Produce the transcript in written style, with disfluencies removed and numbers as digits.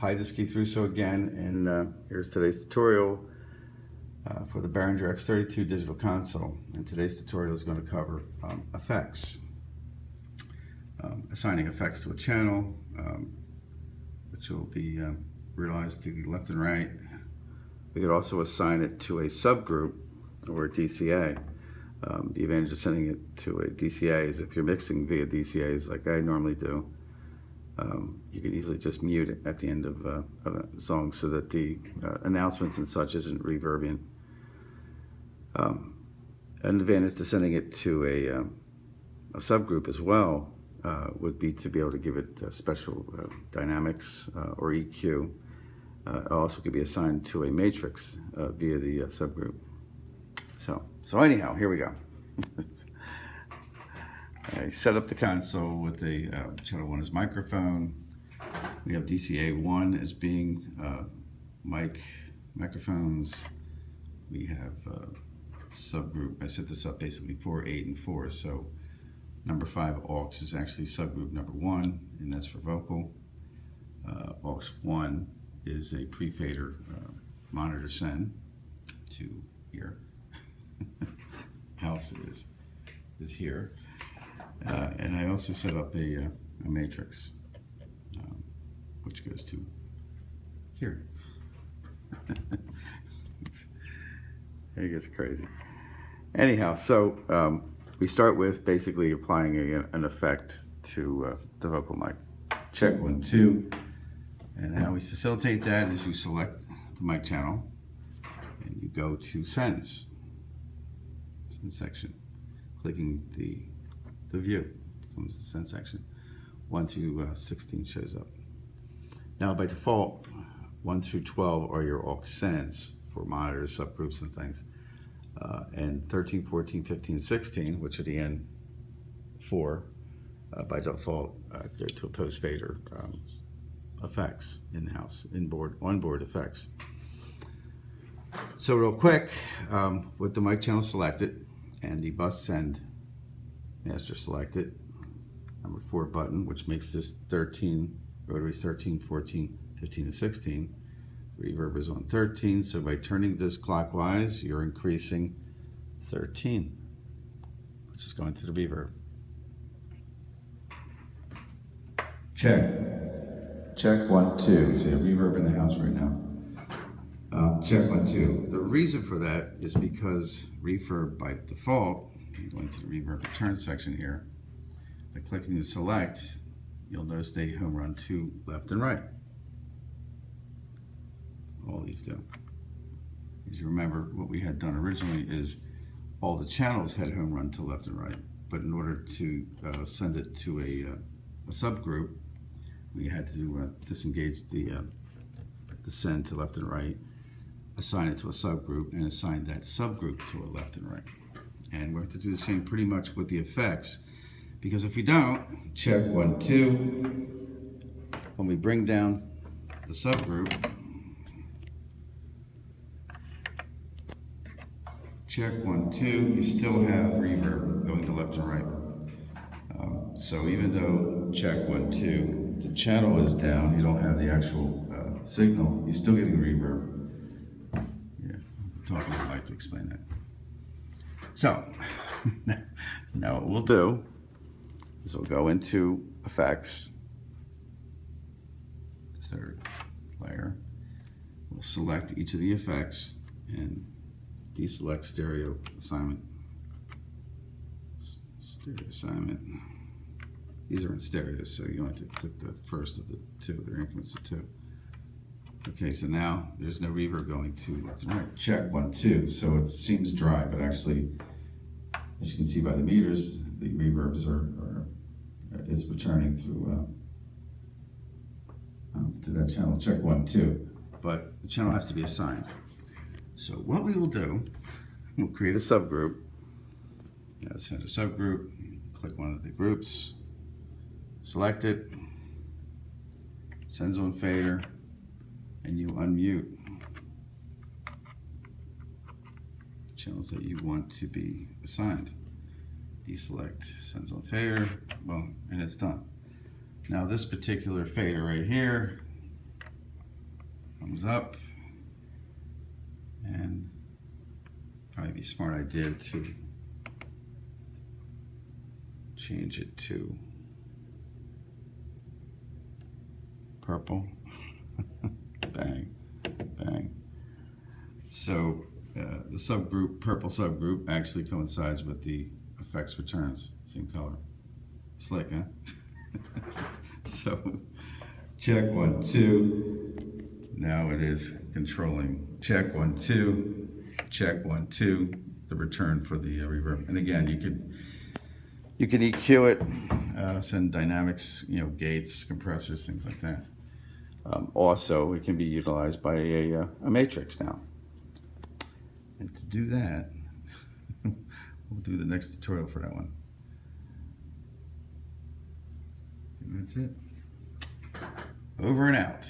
Hi, this is Keith Russo again, and here's today's tutorial for the Behringer X32 digital console. And today's tutorial is going to cover effects, assigning effects to a channel, which will be realized to the left and right. We could also assign it to a subgroup or a DCA. The advantage of sending it to a DCA is if you're mixing via DCAs like I normally do, you could easily just mute it at the end of a song so that the announcements and such isn't reverbing. An advantage to sending it to a subgroup as well would be to be able to give it special dynamics or EQ. It also could be assigned to a matrix via the subgroup. So anyhow, here we go. I set up the console with a channel 1 as microphone. We have DCA 1 as being microphones. We have subgroup. I set this up basically 4, 8, and 4. So number 5 aux is actually subgroup number 1, and that's for vocal. Aux 1 is a pre-fader monitor send to here. House is here. And I also set up a matrix, which goes to here. It gets crazy. Anyhow, so we start with basically applying an effect to the vocal mic. Check 1, 2. And how we facilitate that is you select the mic channel and you go to send section, clicking the view comes the send section. 1 through 16 shows up. Now by default, 1 through 12 are your aux sends for monitors, subgroups, and things. And 13, 14, 15, 16, which are the N4, by default go to a post fader effects, in-house, onboard effects. So real quick, with the mic channel selected and the bus send master selected, number 4 button, which makes this 13, rotaries 13, 14, 15, and 16. Reverb is on 13, so by turning this clockwise, you're increasing 13, which is going to the reverb. Check 1, 2. So you have reverb in the house right now. Check 1, 2. The reason for that is because reverb by default, going to the reverb return section here, by clicking the select, you'll notice they home run to left and right. All these do. As you remember, what we had done originally is all the channels had home run to left and right, but in order to send it to a subgroup, we had to disengage the send to left and right, assign it to a subgroup, and assign that subgroup to a left and right. And we're going to do the same pretty much with the effects, because if we don't, check 1, 2, when we bring down the subgroup, check 1, 2, you still have reverb going to left and right. So even though check 1, 2, the channel is down, you don't have the actual signal, you're still getting reverb. Yeah, I have to talk a little light to explain that. So, now what we'll do is we'll go into effects, the 3rd layer. We'll select each of the effects and deselect stereo assignment. Stereo assignment. These are in stereo, so you have to click the first of the 2. They're increments of 2. Okay, so now there's no reverb going to left and right. Check 1, 2. So it seems dry, but actually, as you can see by the meters, the reverbs is returning through to that channel. Check 1, 2. But the channel has to be assigned. So what we will do, we'll create a subgroup. Send a subgroup. Click one of the groups. Select it. Sends on fader. And you unmute channels that you want to be assigned. Deselect, sends on fader, boom, and it's done. Now this particular fader right here Thumbs up. And probably be a smart idea to change it to purple. Bang, bang. So the subgroup, purple subgroup, actually coincides with the effects returns, same color. Slick, huh? So check 1, 2. Now it is controlling. Check 1, 2. Check 1, 2. The return for the reverb. And again, you can EQ it, send dynamics, gates, compressors, things like that. Also, it can be utilized by a matrix now. And to do that, we'll do the next tutorial for that one. And that's it. Over and out.